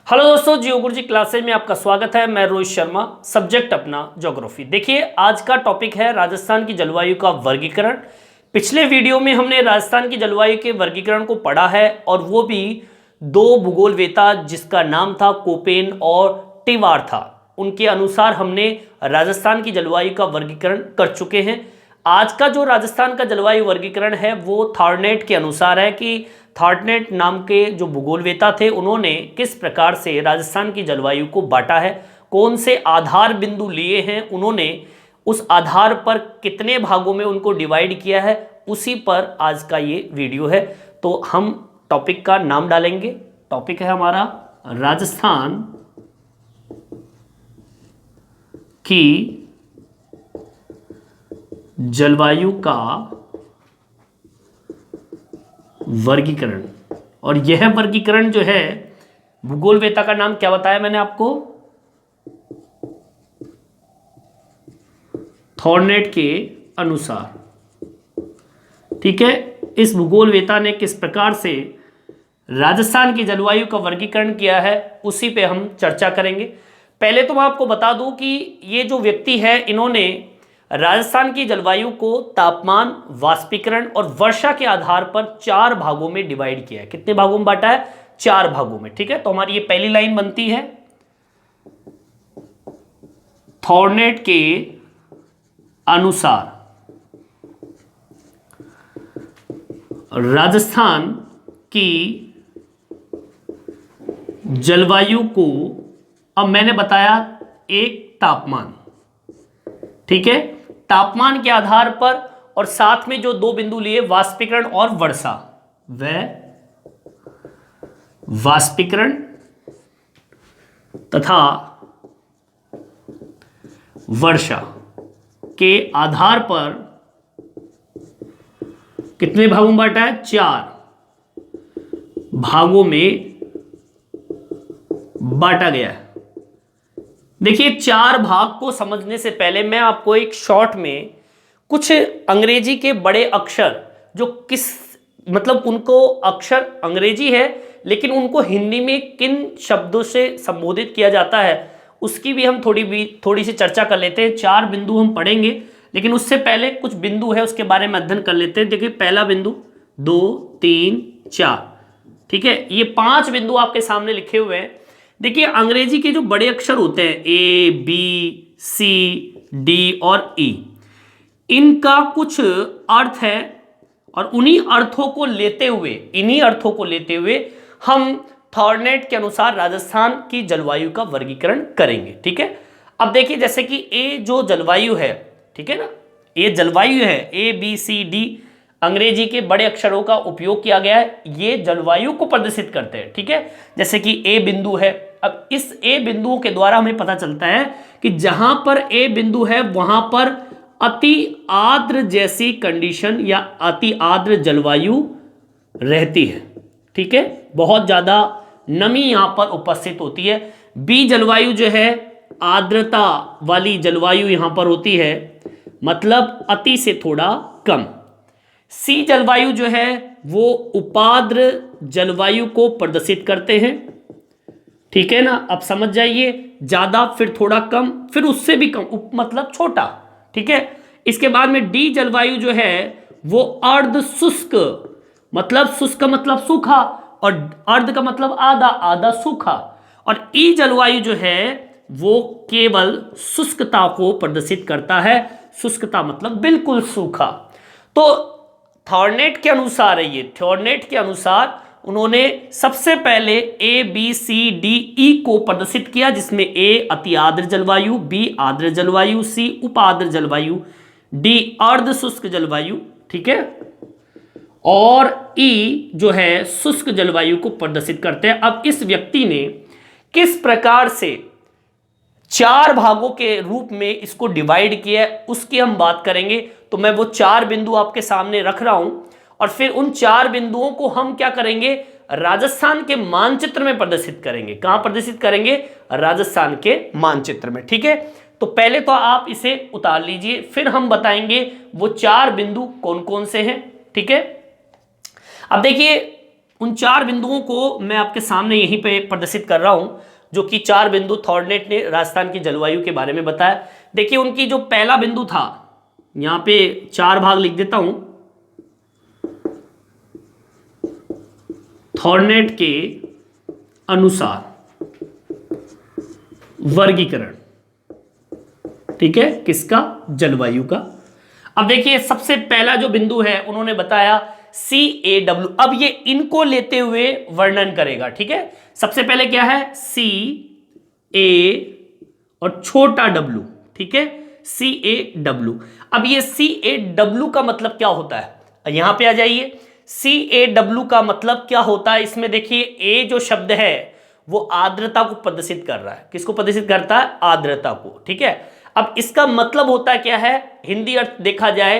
Hello दोस्तों, जियो गुरुजी classes में आपका स्वागत है। मैं रोहित शर्मा, सब्जेक्ट अपना ज्योग्राफी। देखिए, आज का टॉपिक है राजस्थान की जलवायु का वर्गीकरण। पिछले वीडियो में हमने राजस्थान की जलवायु के वर्गीकरण को पढ़ा है और वो भी दो भूगोलवेता जिसका नाम था कोपेन और टिवार था, उनके अनुसार हमने राजस्थान की जलवायु का वर्गीकरण कर चुके हैं। आज का जो राजस्थान का जलवायु वर्गीकरण है वो थॉर्नेट के अनुसार है कि थॉर्नेट नाम के जो भूगोलवेता थे उन्होंने किस प्रकार से राजस्थान की जलवायु को बांटा है, कौन से आधार बिंदु लिए हैं उन्होंने, उस आधार पर कितने भागों में उनको डिवाइड किया है, उसी पर आज का ये वीडियो है। तो हम टॉपिक का नाम डालेंगे। टॉपिक है हमारा राजस्थान की जलवायु का वर्गीकरण। और यह वर्गीकरण जो है भूगोलवेता का नाम क्या बताया मैंने आपको, थॉर्नेट के अनुसार। ठीक है, इस भूगोलवेता ने किस प्रकार से राजस्थान की जलवायु का वर्गीकरण किया है उसी पे हम चर्चा करेंगे। पहले तो मैं आपको बता दूं कि ये जो व्यक्ति है इन्होंने राजस्थान की जलवायु को तापमान, वाष्पीकरण और वर्षा के आधार पर 4 भागों में डिवाइड किया है। कितने भागों में बांटा है? 4 भागों में। ठीक है, तो हमारी ये पहली लाइन बनती है, थॉर्नेट के अनुसार राजस्थान की जलवायु को, अब मैंने बताया एक तापमान, ठीक है, तापमान के आधार पर और साथ में जो 2 बिंदु लिए वाष्पीकरण और वर्षा, वह वाष्पीकरण तथा वर्षा के आधार पर कितने भागों में बांटा है? 4 भागों में बांटा गया है। देखिए, 4 भाग को समझने से पहले मैं आपको एक शॉर्ट में कुछ अंग्रेजी के बड़े अक्षर जो किस मतलब उनको अक्षर अंग्रेजी है लेकिन उनको हिंदी में किन शब्दों से संबोधित किया जाता है उसकी भी हम थोड़ी सी चर्चा कर लेते हैं। 4 बिंदु हम पढ़ेंगे लेकिन उससे पहले कुछ बिंदु है उसके बारे में अध्ययन कर लेते हैं। देखिए, पहला बिंदु, 2, 3, 4, ठीक है, ये 5 बिंदु आपके सामने लिखे हुए हैं। देखिए, अंग्रेजी के जो बड़े अक्षर होते हैं ए, बी, सी, डी और ई, इनका कुछ अर्थ है और इन्हीं अर्थों को लेते हुए हम थॉर्नेट के अनुसार राजस्थान की जलवायु का वर्गीकरण करेंगे। ठीक है, अब देखिए, जैसे कि ए जो जलवायु है, ठीक है ना, ये जलवायु है, ए बी सी डी अंग्रेजी के बड़े अक्षरों का उपयोग किया गया है, ये जलवायु को प्रदर्शित करते हैं। ठीक है, जैसे कि ए बिंदु है, अब इस ए बिंदुओं के द्वारा हमें पता चलता है कि जहां पर ए बिंदु है वहां पर अति आर्द्र जैसी कंडीशन या अति आर्द्र जलवायु रहती है। ठीक है, बहुत ज्यादा नमी यहां पर उपस्थित होती है। बी जलवायु जो है आर्द्रता वाली जलवायु यहां पर होती है, मतलब अति से थोड़ा कम। सी जलवायु जो है वो उपाद्र जलवायु को प्रदर्शित करते हैं। ठीक है ना, अब समझ जाइए, ज्यादा फिर थोड़ा कम फिर उससे भी कम, मतलब छोटा। ठीक है, इसके बाद में डी जलवायु जो है वो अर्ध शुष्क, मतलब शुष्क का मतलब सूखा और अर्ध का मतलब आधा, आधा सूखा। और ई जलवायु जो है वो केवल शुष्कता को प्रदर्शित करता है, शुष्कता मतलब बिल्कुल सूखा। तो थॉर्नेट के अनुसार है, ये थॉर्नेट के अनुसार उन्होंने सबसे पहले A B C D E को प्रदर्शित किया, जिसमें ए अति आर्द्र जलवायु, बी आर्द्र जलवायु, सी उपाद्र जलवायु, डी अर्ध शुष्क जलवायु। ठीक है, और ई जो है शुष्क जलवायु को प्रदर्शित करते हैं। अब इस व्यक्ति ने किस प्रकार से 4 भागों के रूप में इसको डिवाइड किया है उसकी हम बात करेंगे। तो मैं वो 4 बिंदु आपके सामने रख रहा हूं और फिर उन 4 बिंदुओं को हम क्या करेंगे, राजस्थान के मानचित्र में प्रदर्शित करेंगे। कहां प्रदर्शित करेंगे? राजस्थान के मानचित्र में। ठीक है, तो पहले तो आप इसे उतार लीजिए, फिर हम बताएंगे वो 4 बिंदु कौन कौन से हैं। ठीक है, अब देखिए, उन 4 बिंदुओं को मैं आपके सामने यहीं पे प्रदर्शित कर रहा हूं, जो कि 4 बिंदु थॉर्नेट ने राजस्थान की जलवायु के बारे में बताया। देखिए उनकी जो पहला बिंदु था, यहां पे 4 भाग लिख देता हूं, थॉर्नेट के अनुसार वर्गीकरण, ठीक है, किसका? जलवायु का। अब देखिए सबसे पहला जो बिंदु है उन्होंने बताया CAW। अब ये इनको लेते हुए वर्णन करेगा, ठीक है। सबसे पहले क्या है? CA और छोटा w, ठीक है, CAW। अब ये CAW का मतलब क्या होता है? यहां पे आ जाइए। CAW का मतलब क्या होता है? इसमें देखिए A जो शब्द है वो आर्द्रता को प्रदर्शित कर रहा है। किसको प्रदर्शित करता है? आर्द्रता को, ठीक है। अब इसका मतलब होता क्या है? हिंदी अर्थ देखा जाए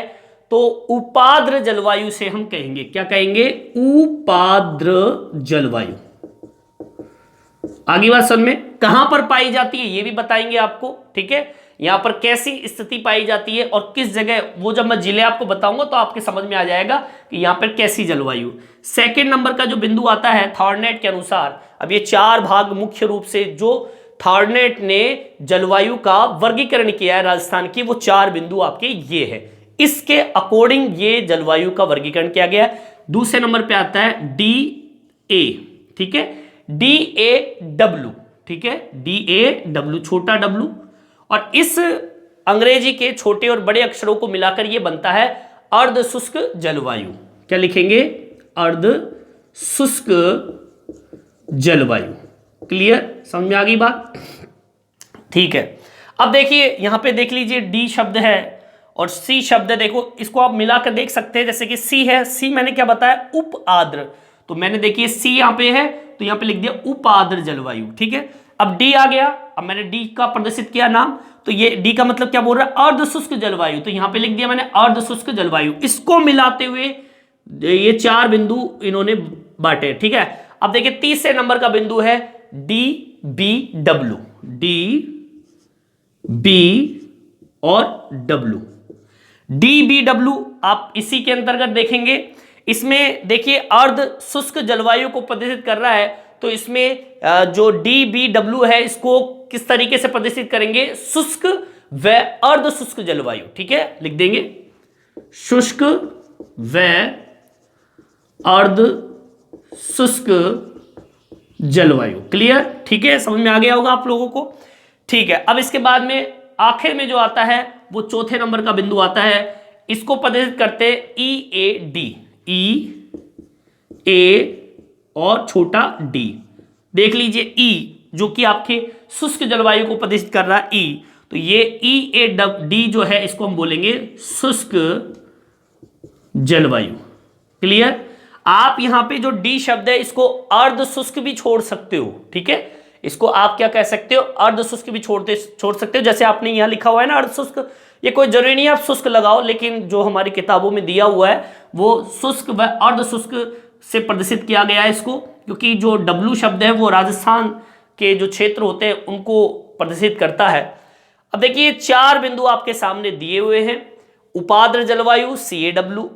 तो उपाद्र जलवायु से हम कहेंगे, क्या कहेंगे? उपाद्र जलवायु। आगे बात समझ में, कहां पर पाई जाती है ये भी बताएंगे आपको, ठीक है। यहां पर कैसी स्थिति पाई जाती है और किस जगह, वो जब मैं जिले आपको बताऊंगा तो आपके समझ में आ जाएगा कि यहां पर कैसी जलवायु। सेकंड नंबर का जो बिंदु आता है थॉर्नेट के अनुसार, अब ये 4 भाग मुख्य रूप से जो थॉर्नेट ने जलवायु का वर्गीकरण किया है राजस्थान की, वो 4 बिंदु आपके ये है। इसके अकॉर्डिंग ये जलवायु का वर्गीकरण किया गया है। दूसरे नंबर पे आता है DA, ठीक है, DAW, ठीक है, DAW, छोटा w। और इस अंग्रेजी के छोटे और बड़े अक्षरों को मिलाकर यह बनता है अर्ध शुष्क जलवायु। क्या लिखेंगे? अर्ध शुष्क जलवायु। क्लियर? समझ में आ गई बात? ठीक है। अब देखिए यहां पे देख लीजिए D शब्द है और C शब्द है। देखो इसको आप मिलाकर देख सकते हैं। जैसे कि C है, C मैंने क्या बताया? उप आर्द्र। तो मैंने देखिए C यहां पे है तो यहां पे लिख दिया उप आर्द्र जलवायु, ठीक है। अब D आ गया, अब मैंने D का प्रदर्शित किया नाम, तो ये D का मतलब क्या बोल रहा है? अर्ध शुष्क जलवायु। तो यहां पे लिख दिया मैंने अर्ध शुष्क जलवायु। इसको मिलाते हुए ये 4 बिंदु इन्होंने बांटे, ठीक है। अब देखिए तीसरे नंबर का बिंदु है DBW, DB और W। DBW आप इसी के अंतर्गत देखेंगे। इसमें देखिए अर्ध शुष्क जलवायु को प्रदर्शित कर रहा है, तो इसमें जो DBW है इसको किस तरीके से प्रदर्शित करेंगे? शुष्क व अर्ध शुष्क जलवायु, ठीक है, लिख देंगे शुष्क व अर्ध शुष्क जलवायु। क्लियर? ठीक है, समझ में आ गया होगा आप लोगों को। ठीक है, अब इसके बाद में आखिर में जो आता है वो चौथे नंबर का बिंदु आता है। इसको प्रदर्शित करते EAD, E A और छोटा d। देख लीजिए E जो कि आपके शुष्क जलवायु को प्रदर्शित कर रहा है E, तो ये EAD जो है इसको हम बोलेंगे शुष्क जलवायु। क्लियर? आप यहां पे जो D शब्द है इसको अर्ध शुष्क भी छोड़ सकते हो, ठीक है। इसको आप क्या कह सकते हो? अर्ध शुष्क भी छोड़ सकते हो। जैसे आपने यहां लिखा हुआ है ना अर्ध शुष्क, ये कोई जरूरी नहीं आप शुष्क लगाओ, लेकिन जो हमारी किताबों में दिया हुआ है वो शुष्क व अर्ध शुष्क से प्रदर्शित किया गया है इसको, क्योंकि जो W शब्द है वो राजस्थान के जो क्षेत्र होते हैं उनको प्रदर्शित करता है। अब देखिए 4 बिंदु आपके सामने दिए हुए हैं। उपाद्र जलवायु CAW,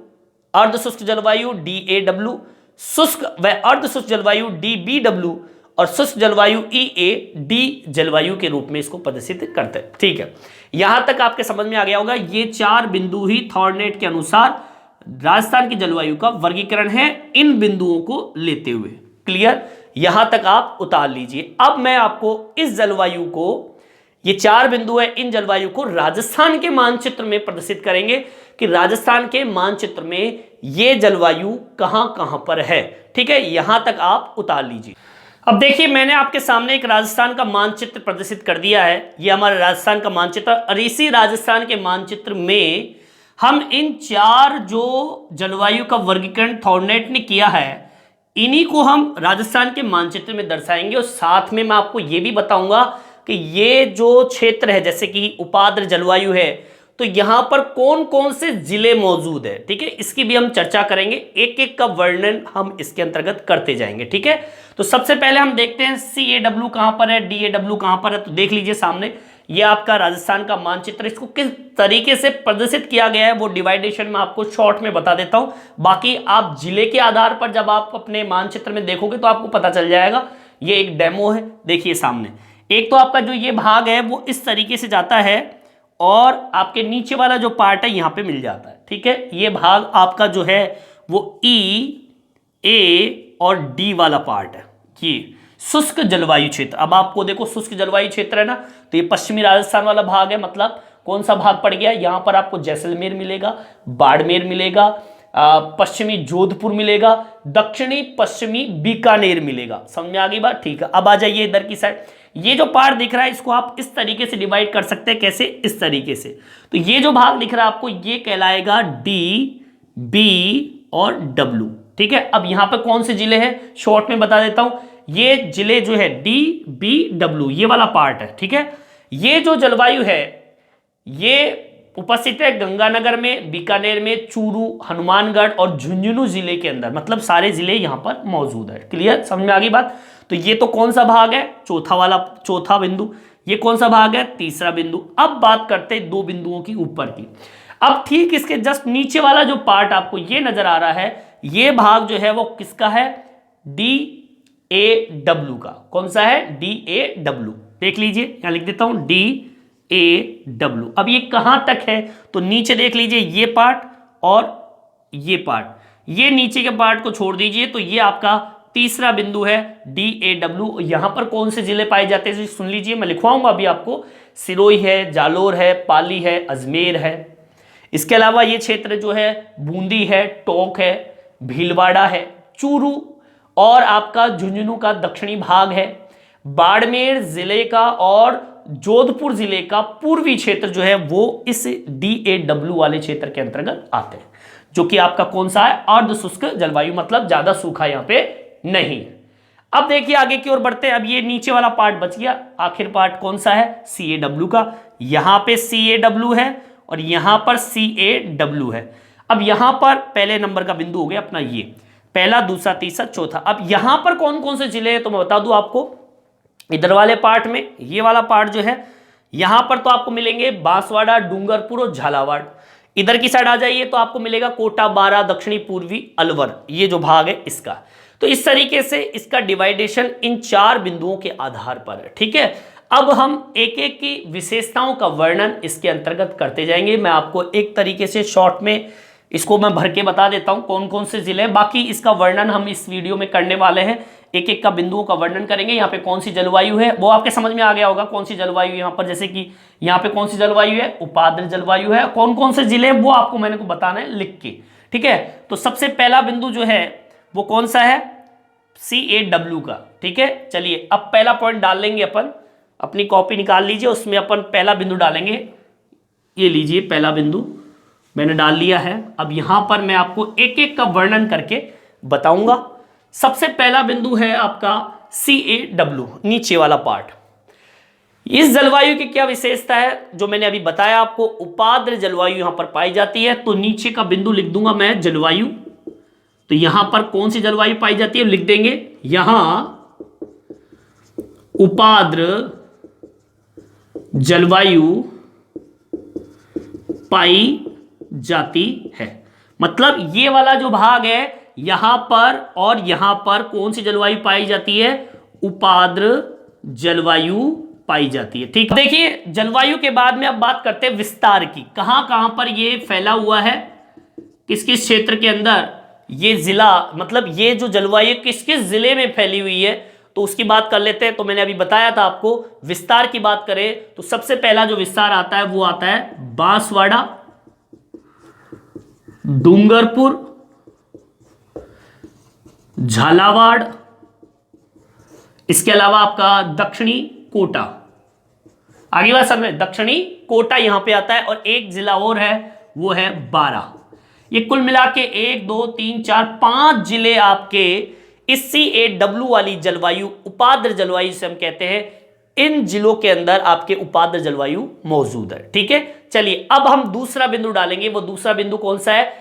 अर्ध शुष्क जलवायु DAW, शुष्क व अर्ध शुष्क जलवायु DBW और शुष्क जलवायु EAD जलवायु के रूप में इसको प्रदर्शित करते हैं। ठीक है, यहां तक आपके समझ में आ गया होगा। ये 4 बिंदु ही थॉर्नेट के अनुसार राजस्थान की जलवायु का वर्गीकरण है, इन बिंदुओं को लेते हुए। क्लियर? यहां तक आप उतार लीजिए। अब मैं आपको इस जलवायु को, ये 4 बिंदु है, इन जलवायु को राजस्थान के मानचित्र में प्रदर्शित करेंगे कि राजस्थान के मानचित्र में ये जलवायु कहां कहां पर है। ठीक है, यहां तक आप उतार लीजिए। अब देखिए मैंने आपके सामने एक राजस्थान का मानचित्र प्रदर्शित कर दिया है। ये हमारा राजस्थान का मानचित्र, और इसी राजस्थान के मानचित्र में हम इन 4 जो जलवायु का वर्गीकरण थॉर्नेट ने किया है, इन्हीं को हम राजस्थान के मानचित्र में दर्शाएंगे। और साथ में मैं आपको ये भी बताऊंगा कि ये जो क्षेत्र है, जैसे कि उपाद्र जलवायु है, तो यहां पर कौन कौन से जिले मौजूद है। ठीक है, इसकी भी हम चर्चा करेंगे, एक एक का वर्णन हम इसके अंतर्गत करते जाएंगे। ठीक है, तो सबसे पहले हम देखते हैं CAW कहां पर है, DAW कहां पर है। तो देख लीजिए सामने, ये आपका राजस्थान का मानचित्र, इसको किस तरीके से प्रदर्शित किया गया है वो डिवाइडेशन में आपको शॉर्ट में बता देता हूं। बाकी आप जिले के आधार पर जब आप अपने मानचित्र में देखोगे तो आपको पता चल जाएगा। ये एक डेमो है, देखिए सामने। एक तो आपका जो ये भाग है वो इस तरीके से जाता है और आपके नीचे वाला जो पार्ट है यहां पे मिल जाता है, ठीक है। ये भाग आपका जो है वो ई, ए और डी वाला पार्ट है, ये शुष्क जलवायु क्षेत्र। अब आपको देखो शुष्क जलवायु क्षेत्र है ना, तो ये पश्चिमी राजस्थान वाला भाग है, मतलब कौन सा भाग पड़ गया, यहां पर आपको जैसलमेर मिलेगा, बाड़मेर मिलेगा, पश्चिमी जोधपुर मिलेगा, दक्षिणी पश्चिमी बीकानेर मिलेगा। समझ में आ गई बात, ठीक है। अब आ जाइए इधर की साइड, ये जो पार्ट दिख रहा है इसको आप इस तरीके से डिवाइड कर सकते हैं, कैसे, इस तरीके से। तो ये जो भाग दिख रहा है आपको ये कहलाएगा डी, बी और डब्ल्यू, ठीक है। अब यहां पे कौन से जिले हैं शॉर्ट में बता देता हूं। ये जिले जो है डी, बी, डब्ल्यू, ये वाला पार्ट है, ठीक है। ये जो जलवायु है ये उपस्थित है गंगानगर में, बीकानेर में, चूरू, हनुमानगढ़ और झुंझुनू जिले के अंदर, मतलब सारे जिले यहां पर मौजूद है। क्लियर, समझ में आ गई बात। तो ये तो कौन सा भाग है, चौथा वाला, चौथा बिंदु। ये कौन सा भाग है, तीसरा बिंदु। अब बात करते हैं दो बिंदुओं की ऊपर की। अब ठीक इसके जस्ट नीचे वाला जो पार्ट आपको ये नजर आ रहा है, ये भाग जो है वो किसका है, डी ए डब्ल्यू का। कौन सा है, डी ए डब्ल्यू। देख लीजिए, यहां लिख देता हूं डी ए डब्ल्यू। अब ये कहां तक है, तो नीचे देख लीजिए ये पार्ट और ये पार्ट, ये नीचे के पार्ट को छोड़ दीजिए, तो ये आपका तीसरा बिंदु है डी ए डब्ल्यू। यहां पर कौन से जिले पाए जाते हैं सुन लीजिए, मैं लिखवाऊंगा अभी आपको। सिरोही है, जालोर है, पाली है, अजमेर है। इसके अलावा ये क्षेत्र जो है बूंदी है, टोंक है, भीलवाड़ा है, चूरू और आपका झुंझुनू का दक्षिणी भाग है, बाड़मेर जिले का और जोधपुर जिले का पूर्वी क्षेत्र जो है वो इस DAW वाले क्षेत्र के अंतर्गत आते हैं, जो कि आपका कौन सा है, अर्ध शुष्क जलवायु, मतलब ज्यादा सूखा यहां पे नहीं है। अब देखिए आगे की ओर बढ़ते हैं। अब ये नीचे वाला पार्ट बच गया, आखिर पार्ट कौन सा है, CAW का। यहां पे CAW है और यहां पर CAW है। अब यहां पर पहले नंबर का बिंदु हो गया अपना ये, पहला, दूसरा, तीसरा, चौथा। अब यहां पर कौन कौन से जिले हैं तो मैं बता दूं आपको। इधर वाले पार्ट में ये वाला पार्ट जो है, यहां पर तो आपको मिलेंगे बांसवाड़ा, डूंगरपुर और झालावाड़। इधर की साइड आ जाइए तो आपको मिलेगा कोटा, बारा, दक्षिणी पूर्वी अलवर, ये जो भाग है इसका। तो इस तरीके से इसका डिवाइडेशन इन चार बिंदुओं के आधार पर है, ठीक है। अब हम एक एक की विशेषताओं का वर्णन इसके अंतर्गत करते जाएंगे। मैं आपको एक तरीके से शॉर्ट में इसको मैं भर के बता देता हूं कौन कौन से जिले हैं, बाकी इसका वर्णन हम इस वीडियो में करने वाले हैं। एक एक का बिंदुओं का वर्णन करेंगे। यहाँ पे कौन सी जलवायु है वो आपके समझ में आ गया होगा, कौन सी जलवायु यहाँ पर, जैसे कि यहाँ पे कौन सी जलवायु है, उपाद्र जलवायु है। कौन कौन से जिले हैं वो आपको मैंने को बताना है लिख के, ठीक है। तो सबसे पहला बिंदु जो है वो कौन सा है, CAW का, ठीक है। चलिए अब पहला पॉइंट डाल लेंगे अपन, अपनी कॉपी निकाल लीजिए, उसमें अपन पहला बिंदु डालेंगे। ये लीजिए पहला बिंदु मैंने डाल लिया है। अब यहां पर मैं आपको एक एक का वर्णन करके बताऊंगा। सबसे पहला बिंदु है आपका CAW, नीचे वाला पार्ट। इस जलवायु की क्या विशेषता है, जो मैंने अभी बताया आपको, उपाद्र जलवायु यहां पर पाई जाती है। तो नीचे का बिंदु लिख दूंगा मैं जलवायु। तो यहां पर कौन सी जलवायु पाई जाती है लिख देंगे, यहां उपाद्र जलवायु पाई जाती है। मतलब ये वाला जो भाग है यहां पर और यहां पर कौन सी जलवायु पाई जाती है, उपाद्र जलवायु पाई जाती है, ठीक। देखिए जलवायु के बाद में अब बात करते हैं विस्तार की, कहां कहां पर ये फैला हुआ है, किस किस क्षेत्र के अंदर ये जिला, मतलब ये जो जलवायु किस किस जिले में फैली हुई है, तो उसकी बात कर लेते हैं। तो मैंने अभी बताया था आपको, विस्तार की बात करें तो सबसे पहला जो विस्तार आता है वो आता है बांसवाड़ा, डूंगरपुर, झालावाड़, इसके अलावा आपका दक्षिणी कोटा। आगे बात समझ में, दक्षिणी कोटा यहां पे आता है। और एक जिला और है वो है बारा। ये कुल मिला के 1 2 3 4 5 जिले आपके इस CAW वाली जलवायु, उपाद्र जलवायु से हम कहते हैं, इन जिलों के अंदर आपके उपाद्र जलवायु मौजूद है, ठीक है। चलिए अब हम दूसरा बिंदु डालेंगे। वो दूसरा बिंदु कौन सा है,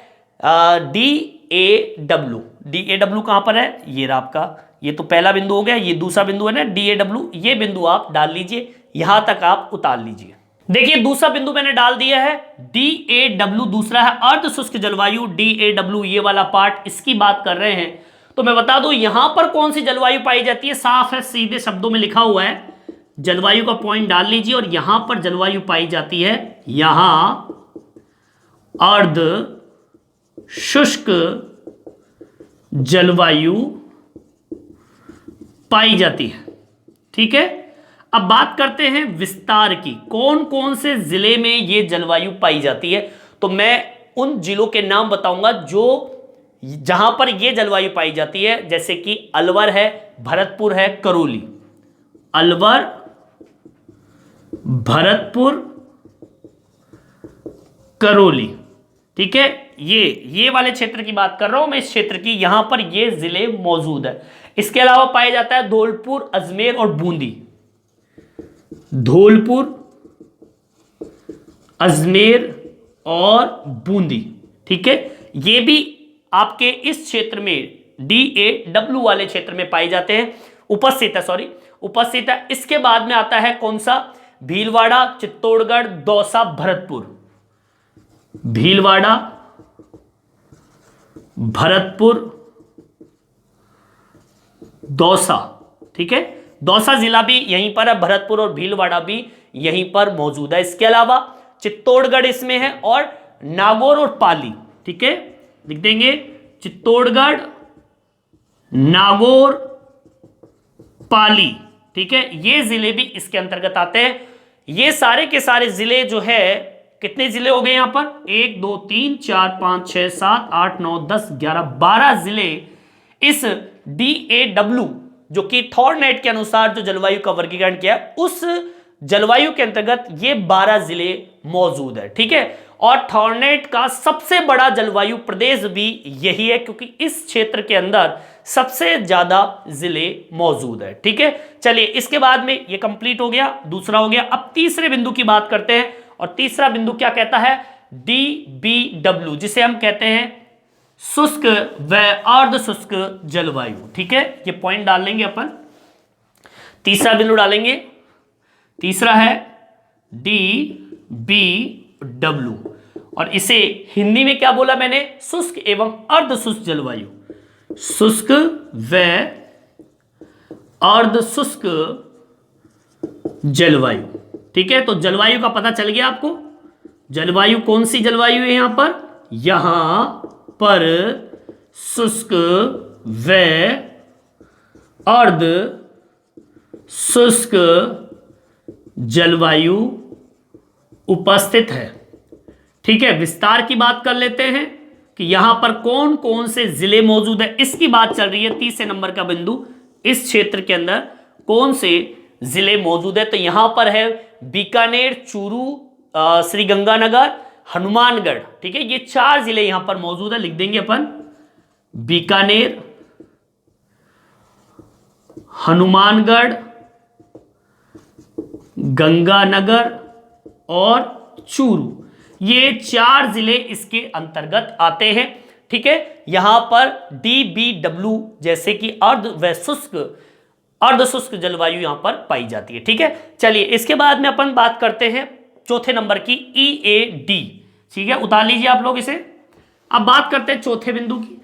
DAW। DAW कहां पर है, ये रहा आपका, ये तो पहला बिंदु हो गया, ये दूसरा बिंदु है ना DAW। ये बिंदु आप डाल लीजिए यहां तक आप उतार लीजिए। देखिए दूसरा बिंदु मैंने डाल दिया है DAW, दूसरा है अर्ध शुष्क जलवायु। DAW ये वाला पार्ट, इसकी बात कर रहे हैं। तो मैं बता दूं यहां पर कौन सी जलवायु पाई जाती है, साफ है, सीधे शब्दों में लिखा हुआ है, जलवायु का पॉइंट डाल लीजिए और यहां पर जलवायु पाई जाती है, यहां अर्ध शुष्क जलवायु पाई जाती है। ठीक है, अब बात करते हैं विस्तार की, कौन कौन से जिले में ये जलवायु पाई जाती है। तो मैं उन जिलों के नाम बताऊंगा जो जहां पर ये जलवायु पाई जाती है, जैसे कि अलवर है, भरतपुर है, करौली। अलवर, भरतपुर, करौली। ठीक है, ये वाले क्षेत्र की बात कर रहा हूं मैं, इस क्षेत्र की, यहां पर ये जिले मौजूद है। इसके अलावा पाया जाता है धौलपुर, अजमेर और बूंदी। धौलपुर, अजमेर और बूंदी। ठीक है, ये भी आपके इस क्षेत्र में DAW वाले क्षेत्र में पाए जाते हैं, उपस्थित है, उपस्थित है। इसके बाद में आता है कौन सा, भीलवाड़ा, चित्तौड़गढ़, दौसा, भरतपुर। भीलवाड़ा, भरतपुर, दौसा। ठीक है, दौसा जिला भी यहीं पर है, भरतपुर और भीलवाड़ा भी यहीं पर मौजूद है। इसके अलावा चित्तौड़गढ़ इसमें है और नागौर और पाली। ठीक है, लिख देंगे चित्तौड़गढ़, नागौर, पाली। ठीक है, ये जिले भी इसके अंतर्गत आते हैं। ये सारे के सारे जिले जो है, कितने जिले हो गए यहां पर, 1 2 3 4 5 6 7 8 9 10 11 12 जिले इस DAW जो कि थॉरनेट के अनुसार जो जलवायु का वर्गीकरण किया उस जलवायु के अंतर्गत ये 12 जिले मौजूद है। ठीक है, और थॉरनेट का सबसे बड़ा जलवायु प्रदेश भी यही है, क्योंकि इस क्षेत्र के अंदर सबसे ज्यादा जिले मौजूद है। ठीक है, चलिए इसके बाद में ये कंप्लीट हो गया, दूसरा हो गया। अब तीसरे बिंदु की बात करते हैं, और तीसरा बिंदु क्या कहता है, DBW, जिसे हम कहते हैं शुष्क व अर्ध शुष्क जलवायु। ठीक है, ये पॉइंट डाल लेंगे अपन, तीसरा बिंदु डालेंगे। तीसरा है DBW, और इसे हिंदी में क्या बोला मैंने, शुष्क एवं अर्ध शुष्क जलवायु। शुष्क व अर्ध शुष्क जलवायु। ठीक है, तो जलवायु का पता चल गया आपको। जलवायु कौन सी जलवायु है, यहां पर शुष्क व अर्ध शुष्क जलवायु उपस्थित है। ठीक है, विस्तार की बात कर लेते हैं कि यहां पर कौन कौन से जिले मौजूद है, इसकी बात चल रही है। तीसरे नंबर का बिंदु, इस क्षेत्र के अंदर कौन से जिले मौजूद है, तो यहां पर है बीकानेर, चूरू, श्रीगंगानगर, हनुमानगढ़। ठीक है, ये 4 जिले यहां पर मौजूद है, लिख देंगे अपन, बीकानेर, हनुमानगढ़, गंगानगर और चूरू। ये 4 जिले इसके अंतर्गत आते हैं। ठीक है, यहां पर DBW जैसे कि अर्ध शुष्क जलवायु यहां पर पाई जाती है। ठीक है, चलिए इसके बाद में अपन बात करते हैं चौथे नंबर की, EAD। ठीक है, उतार लीजिए आप लोग इसे। अब बात करते हैं चौथे बिंदु की,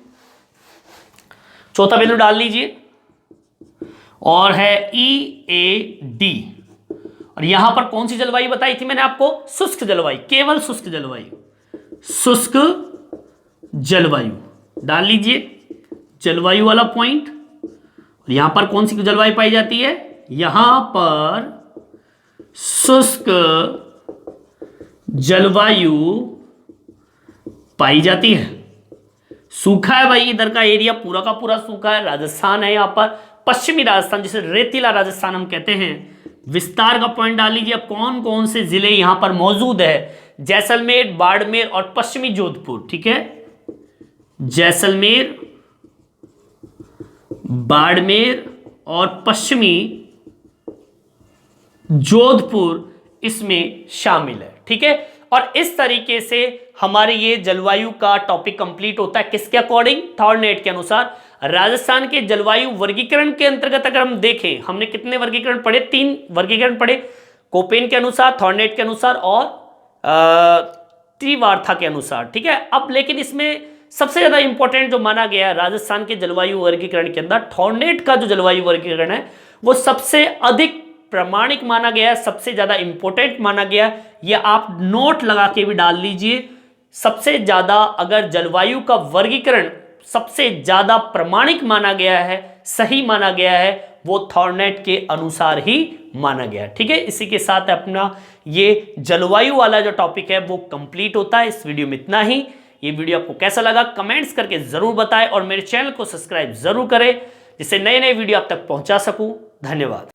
चौथा बिंदु डाल लीजिए, और है EAD। और यहां पर कौन सी जलवायु बताई थी मैंने आपको, शुष्क जलवायु, केवल शुष्क जलवायु, शुष्क जलवायु डाल लीजिए, जलवायु वाला पॉइंट। यहां पर कौन सी जलवायु पाई जाती है, यहां पर शुष्क जलवायु पाई जाती है। सूखा है भाई, इधर का एरिया पूरा का पूरा सूखा है, राजस्थान है यहां पर, पश्चिमी राजस्थान, जिसे रेतीला राजस्थान हम कहते हैं। विस्तार का पॉइंट डाल लीजिए, कौन कौन से जिले यहां पर मौजूद है, जैसलमेर, बाड़मेर और पश्चिमी जोधपुर। ठीक है, जैसलमेर, बाड़मेर और पश्चिमी जोधपुर इसमें शामिल है। ठीक है, और इस तरीके से हमारे ये जलवायु का टॉपिक कंप्लीट होता है, किसके अकॉर्डिंग, थॉरनेट के अनुसार। राजस्थान के जलवायु वर्गीकरण के अंतर्गत अगर हम देखें, हमने कितने वर्गीकरण पढ़े, 3 वर्गीकरण पढ़े, कोपेन के अनुसार, थॉर्नेट के अनुसार और त्रिवार्था के अनुसार। ठीक है, अब लेकिन इसमें सबसे ज्यादा इंपॉर्टेंट जो माना गया है राजस्थान के जलवायु वर्गीकरण के अंदर, थॉर्नेट का जो जलवायु वर्गीकरण है वो सबसे अधिक प्रामाणिक माना गया है, सबसे ज्यादा इंपॉर्टेंट माना गया। ये आप नोट लगा के भी डाल लीजिए। सबसे ज्यादा अगर जलवायु का वर्गीकरण सबसे ज्यादा प्रामाणिक माना गया है, सही माना गया है, वो थॉर्नेट के अनुसार ही माना गया। ठीक है, इसी के साथ अपना ये जलवायु वाला जो टॉपिक है वो कंप्लीट होता है। इस वीडियो में इतना ही। ये वीडियो आपको कैसा लगा कमेंट्स करके जरूर बताएं और मेरे चैनल को सब्सक्राइब जरूर करें जिससे नए नए वीडियो आप तक पहुंचा सकूं। धन्यवाद।